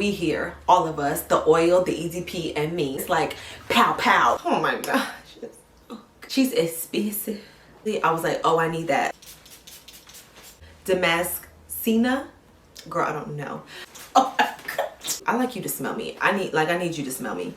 we here, all of us, the oil, the EDP, and me. It's like pow pow. Oh my gosh. She's expensive. I was like, oh, I need that. Damascena? Girl, I don't know. Oh my God. I like you to smell me. I need you to smell me.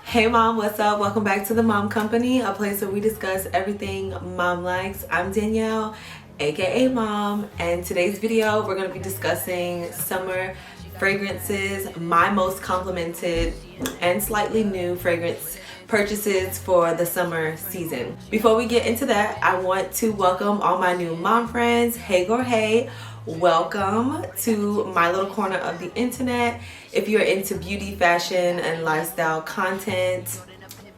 Hey mom, what's up? Welcome back to the Mom Company, a place where we discuss everything mom likes. I'm Danielle, aka Mom, and today's video we're going to be discussing summer fragrances, my most complimented and slightly new fragrance purchases for the summer season. Before we get into that, I want to welcome all my new mom friends. Hey girl, hey. Welcome to my little corner of the internet. If you're into beauty, fashion, and lifestyle content,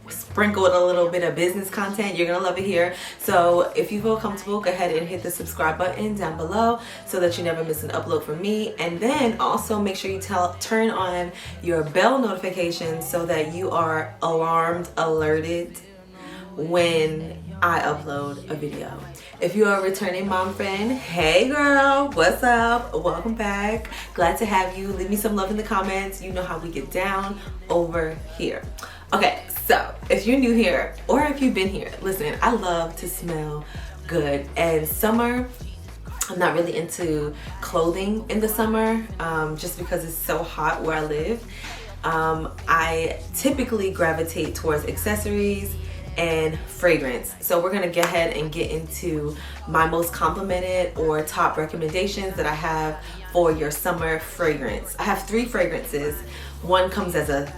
sprinkled a little bit of business content, you're gonna love it here. So if you feel comfortable, go ahead and hit the subscribe button down below so that you never miss an upload from me. And then also make sure you turn on your bell notifications so that you are alerted when I upload a video. If you are a returning mom friend, hey girl, what's up? Welcome back. Glad to have you. Leave me some love in the comments. You know how we get down over here. Okay, so if you're new here or if you've been here, listen, I love to smell good. And summer, I'm not really into clothing in the summer just because it's so hot where I live. I typically gravitate towards accessories and fragrance. So we're gonna go ahead and get into my most complimented or top recommendations that I have for your summer fragrance. I have 3 fragrances. One comes as a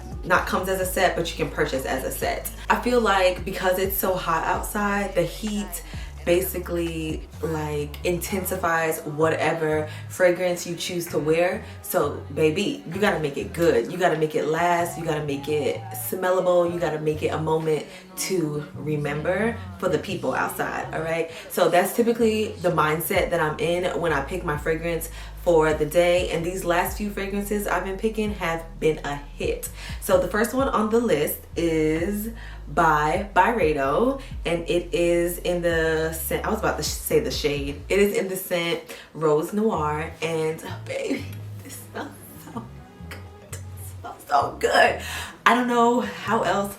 set, but you can purchase as a set. I feel like because it's so hot outside, the heat basically like intensifies whatever fragrance you choose to wear. So baby, you gotta make it good. You gotta make it last. You gotta make it smellable. You gotta make it a moment to remember for the people outside, all right? So that's typically the mindset that I'm in when I pick my fragrance for the day, and these last few fragrances I've been picking have been a hit. So the first one on the list is by Byredo, and it is in the scent, I was about to say the shade, it is in the scent Rose Noir, and baby, this smells so good. It smells so good. I don't know how else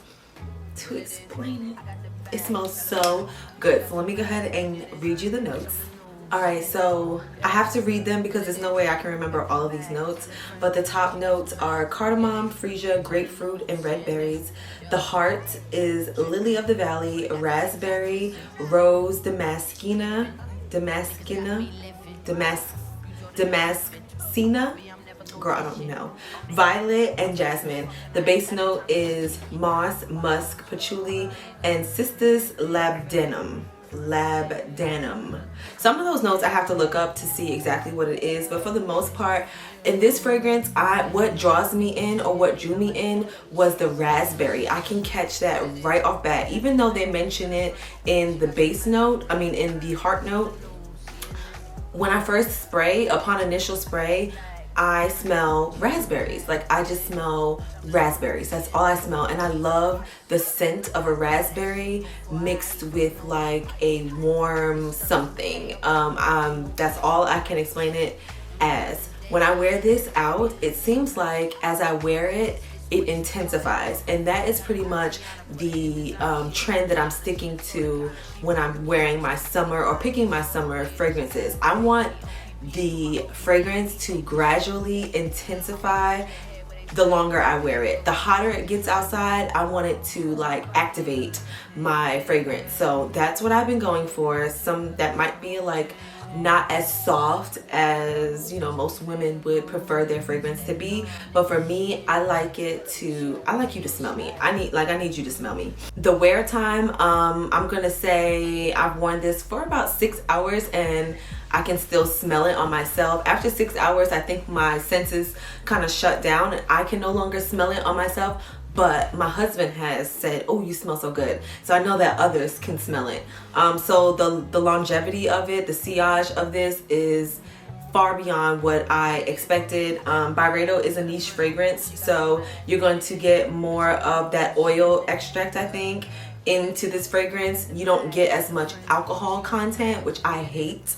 to explain it. It smells so good. So let me go ahead and read you the notes. Alright, so I have to read them because there's no way I can remember all of these notes, but the top notes are cardamom, freesia, grapefruit, and red berries. The heart is lily of the valley, raspberry, rose, Damascena, girl, I don't know, violet, and jasmine. The base note is moss, musk, patchouli, and cistus labdanum. Some of those notes I have to look up to see exactly what it is, but for the most part in this fragrance, what draws me in or what drew me in was the raspberry. I can catch that right off bat, even though they mention it in the base note, in the heart note. When I first spray, upon initial spray, I smell raspberries. Like, I just smell raspberries. That's all I smell. And I love the scent of a raspberry mixed with like a warm something. That's all I can explain it as. When I wear this out, it seems like as I wear it, it intensifies, and that is pretty much the trend that I'm sticking to when I'm wearing my summer or picking my summer fragrances. I want the fragrance to gradually intensify the longer I wear it. The hotter it gets outside, I want it to like activate my fragrance. So that's what I've been going for. Some that might be like not as soft as, you know, most women would prefer their fragrance to be, but for me, I like you to smell me. I need you to smell me. The wear time, I'm gonna say I've worn this for about 6 hours and I can still smell it on myself. After 6 hours, I think my senses kind of shut down and I can no longer smell it on myself. But my husband has said, oh, you smell so good. So I know that others can smell it. So the longevity of it, the sillage of this is far beyond what I expected. Byredo is a niche fragrance, so you're going to get more of that oil extract, I think, into this fragrance, you don't get as much alcohol content, which I hate.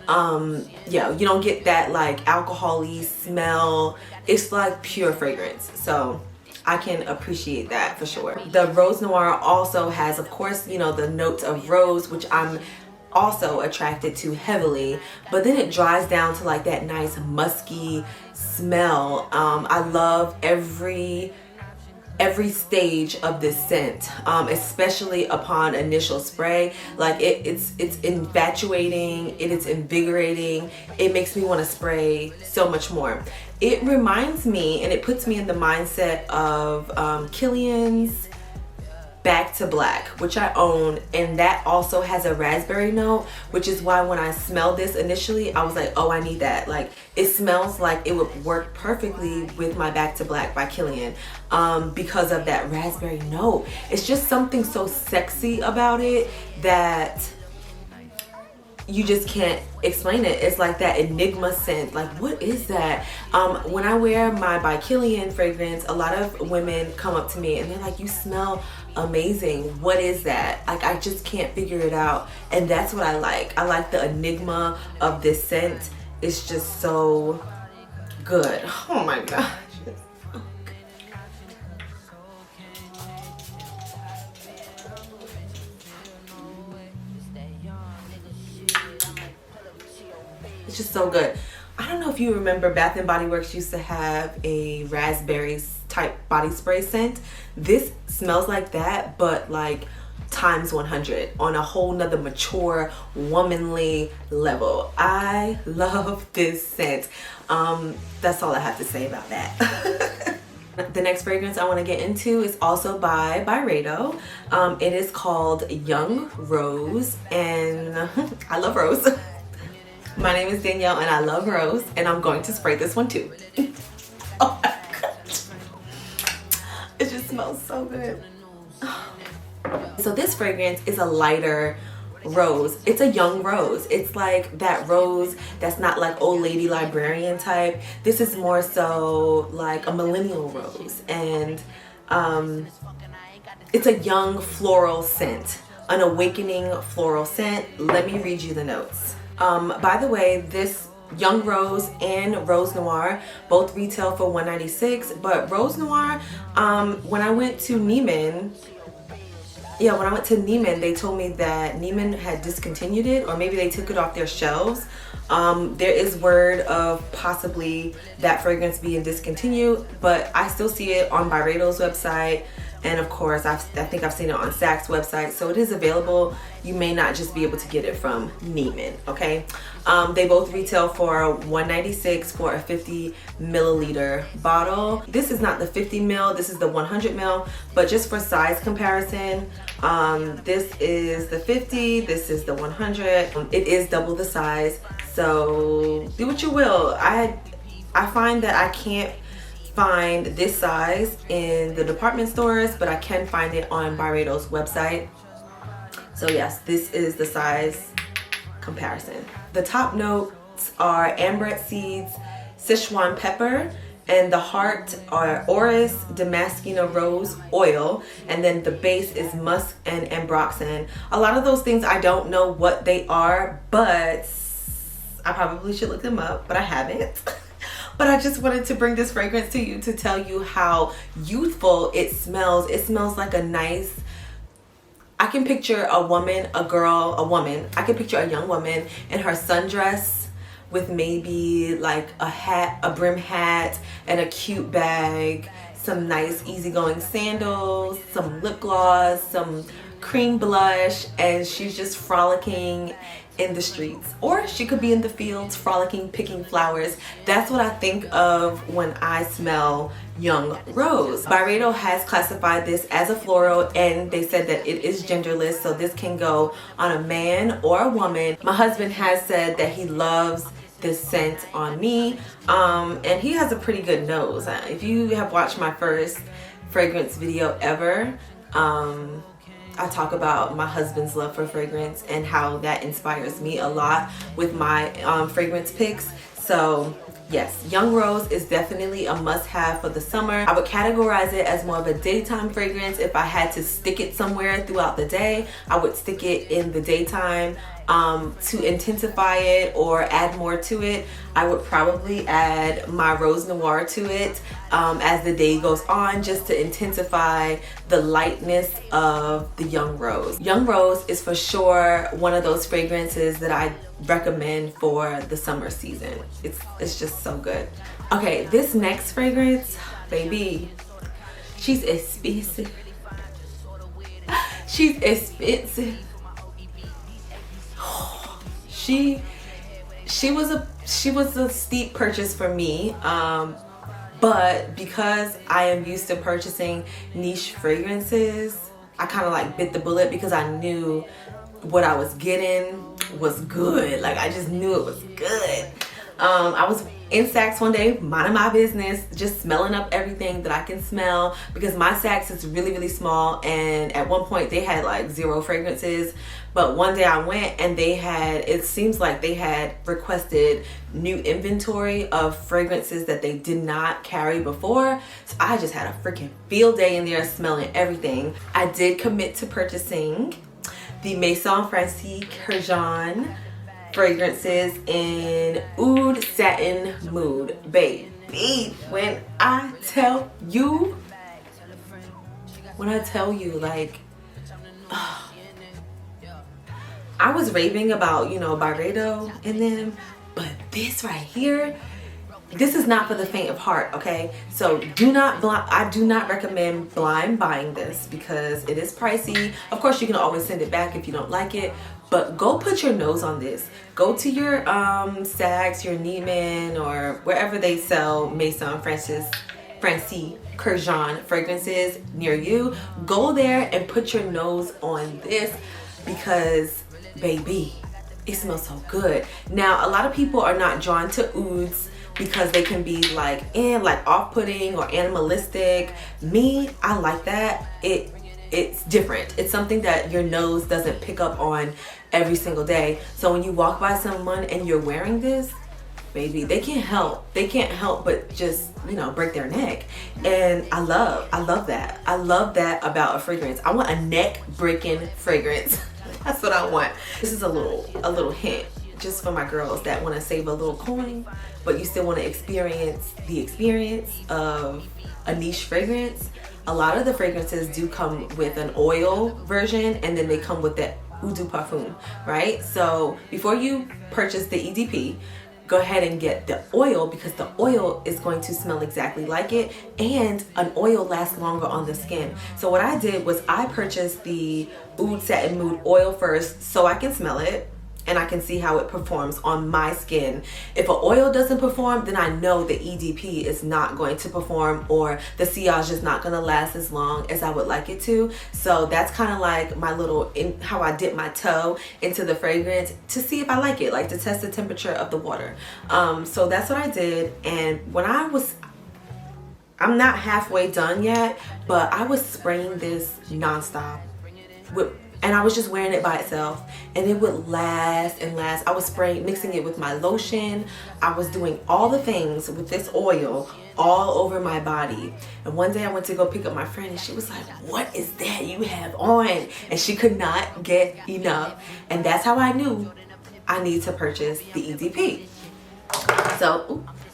Yeah, you don't get that like alcohol-y smell. It's like pure fragrance, so I can appreciate that for sure. The Rose Noir also has, of course, you know, the notes of rose, which I'm also attracted to heavily, but then it dries down to like that nice musky smell. I love every stage of this scent, especially upon initial spray. Like it's infatuating, it is invigorating. It makes me want to spray so much more. It reminds me, and it puts me in the mindset of Kilian's Back to Black, which I own, and that also has a raspberry note, which is why when I smelled this initially, I was like, oh, I need that. Like, it smells like it would work perfectly with my Back to Black by Kilian, because of that raspberry note. It's just something so sexy about it that you just can't explain it. It's like that enigma scent. Like, what is that? When I wear my by Kilian fragrance, a lot of women come up to me and they're like, you smell amazing. What is that? Like, I just can't figure it out. And that's what I like. I like the enigma of this scent. It's just so good. Oh my gosh. It's just so good. I don't know if you remember, Bath and Body Works used to have a raspberry type body spray scent. This smells like that, but like times 100 on a whole nother mature womanly level. I love this scent. That's all I have to say about that. The next fragrance I want to get into is also by Byredo. It is called Young Rose, and I love rose. My name is Danielle and I love rose, and I'm going to spray this one too. Oh my god. It just smells so good. So this fragrance is a lighter rose. It's a young rose. It's like that rose that's not like old lady librarian type. This is more so like a millennial rose, and it's a young floral scent, an awakening floral scent. Let me read you the notes. By the way, this Young Rose and Rose Noir both retail for $196, but Rose Noir, when I went to Neiman, they told me that Neiman had discontinued it, or maybe they took it off their shelves. There is word of possibly that fragrance being discontinued, but I still see it on Byredo's website. And of course, I think I've seen it on Saks website, so it is available. You may not just be able to get it from Neiman, okay? They both retail for $196 for a 50 milliliter bottle. This is not the 50 mil, this is the 100 mil, but just for size comparison, this is the 50, this is the 100. It is double the size, so do what you will. I find that I can't find this size in the department stores, but I can find it on Byredo's website. So yes, this is the size comparison. The top notes are ambrette seeds, Sichuan pepper, and the heart are orris damascena rose oil, and then the base is musk and ambroxan. A lot of those things I don't know what they are, but I probably should look them up, but I haven't. But I just wanted to bring this fragrance to you to tell you how youthful it smells. It smells like a nice, I can picture a woman, a girl, a woman. I can picture a young woman in her sundress with maybe like a hat, a brim hat, and a cute bag, some nice easygoing sandals, some lip gloss, some cream blush, and she's just frolicking in the streets, or she could be in the fields frolicking, picking flowers. That's what I think of when I smell Young Rose. Byredo has classified this as a floral, and they said that it is genderless, so this can go on a man or a woman. My husband has said that he loves this scent on me, and he has a pretty good nose. If you have watched my first fragrance video ever, I talk about my husband's love for fragrance and how that inspires me a lot with my fragrance picks. So yes, Young Rose is definitely a must-have for the summer. I would categorize it as more of a daytime fragrance. If I had to stick it somewhere throughout the day, I would stick it in the daytime. To intensify it or add more to it, I would probably add my Rose Noir to it as the day goes on, just to intensify the lightness of the Young Rose. Young Rose is for sure one of those fragrances that I recommend for the summer season. It's just so good. Okay, this next fragrance, baby, she's expensive. She's expensive. She was a steep purchase for me, but because I am used to purchasing niche fragrances, I kind of like bit the bullet because I knew what I was getting was good. Like, I just knew it was good. I was in Saks one day, minding my business, just smelling up everything that I can smell, because my Saks is really small, and at one point they had like 0 fragrances. But one day I went and they had, it seems like they had requested new inventory of fragrances that they did not carry before. So I just had a freaking field day in there smelling everything. I did commit to purchasing the Maison Francis Kurkdjian fragrances in Oud Satin Mood. Baby, when I tell you, like, I was raving about, you know, Byredo in them, but this right here, this is not for the faint of heart, okay? So I do not recommend blind buying this because it is pricey. Of course, you can always send it back if you don't like it, but go put your nose on this. Go to your Saks, your Neiman, or wherever they sell Maison Francis Kurkdjian fragrances near you. Go there and put your nose on this, because baby, it smells so good. Now, a lot of people are not drawn to ouds because they can be like off-putting or animalistic. Me, I like that. It's different. It's something that your nose doesn't pick up on every single day. So when you walk by someone and you're wearing this, baby, they can't help but just, you know, break their neck. And I love that. I love that about a fragrance. I want a neck breaking fragrance. That's what I want. This is a little hint just for my girls that want to save a little coin, but you still want to experience the experience of a niche fragrance. A lot of the fragrances do come with an oil version, and then they come with the eau de parfum, right? So before you purchase the EDP, go ahead and get the oil, because the oil is going to smell exactly like it, and an oil lasts longer on the skin. So what I did was I purchased the Oud Satin Mood oil first so I can smell it and I can see how it performs on my skin. If an oil doesn't perform, then I know the EDP is not going to perform, or the sillage is not going to last as long as I would like it to. So that's kind of like my little, how I dip my toe into the fragrance to see if I like it, like to test the temperature of the water. So that's what I did. And when I'm not halfway done yet, but I was spraying this nonstop and I was just wearing it by itself, and it would last and last. I was spraying, mixing it with my lotion. I was doing all the things with this oil all over my body. And one day I went to go pick up my friend, and she was like, "What is that you have on?" And she could not get enough. And that's how I knew I need to purchase the EDP.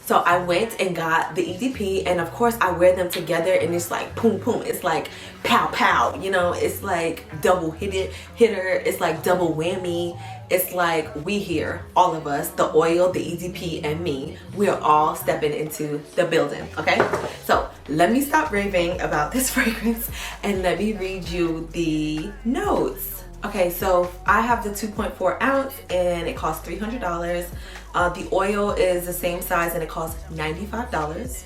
So I went and got the EDP, and of course I wear them together, and it's like boom boom, it's like pow pow, you know, it's like double hitter, it's like double whammy. It's like we here, all of us, the oil, the EDP, and me, we are all stepping into the building, okay? So let me stop raving about this fragrance and let me read you the notes. Okay, so I have the 2.4 ounce and it costs $300. The oil is the same size and it costs $95.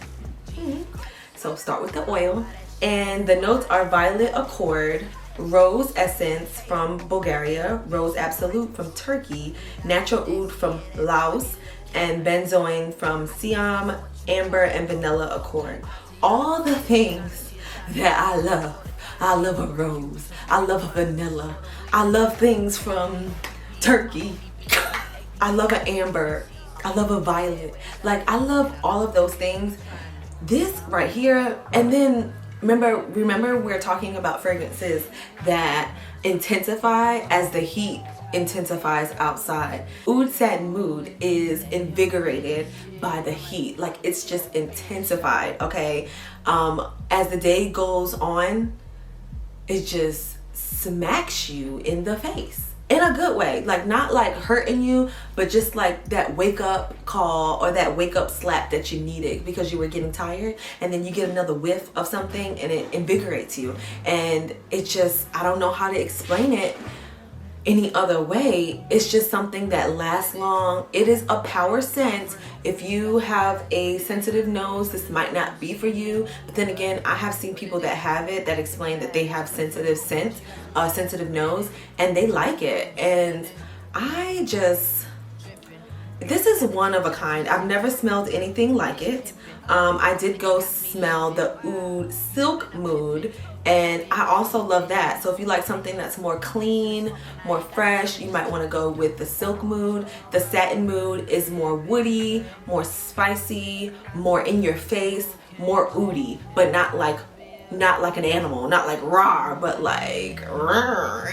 So start with the oil. And the notes are Violet Accord, Rose Essence from Bulgaria, Rose Absolute from Turkey, Natural Oud from Laos, and Benzoin from Siam, Amber, and Vanilla Accord. All the things that I love. I love a rose. I love a vanilla. I love things from Turkey. I love an amber. I love a violet. Like, I love all of those things. This right here, and then remember we're talking about fragrances that intensify as the heat intensifies outside. Oud Satin Mood is invigorated by the heat. Like, it's just intensified, okay? As the day goes on, it just smacks you in the face. In a good way, like not like hurting you, but just like that wake up call or that wake up slap that you needed because you were getting tired, and then you get another whiff of something and it invigorates you. And it just, I don't know how to explain it any other way. It's just something that lasts long. It is a power scent. If you have a sensitive nose, this might not be for you, but then again, I have seen people that have it that explain that they have sensitive scent, sensitive nose, and they like it. And this is one of a kind. I've never smelled anything like it. I did go smell the Oud Silk Mood, and I also love that. So if you like something that's more clean, more fresh, you might want to go with the Silk Mood. The Satin Mood is more woody, more spicy, more in your face, more oudy, but not like an animal, not like raw, but like rawr.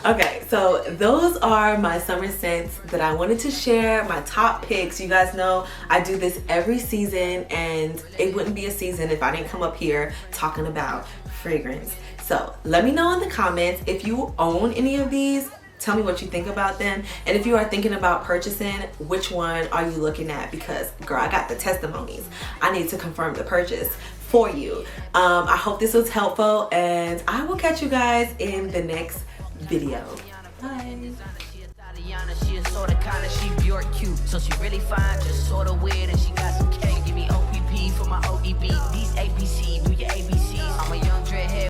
Okay, so those are my summer scents that I wanted to share, my top picks. You guys know I do this every season, and it wouldn't be a season if I didn't come up here talking about fragrance. So let me know in the comments if you own any of these. Tell me what you think about them, and if you are thinking about purchasing, which one are you looking at? Because girl, I got the testimonies. I need to confirm the purchase for you. I hope this was helpful, and I will catch you guys in the next video. Bye. She is sorta kinda, she Bjork cute, so she really fine, just sorta weird, and she got some cake. Give me OPP for my ODB. These ABC, do your ABCs. I'm a young dreadhead.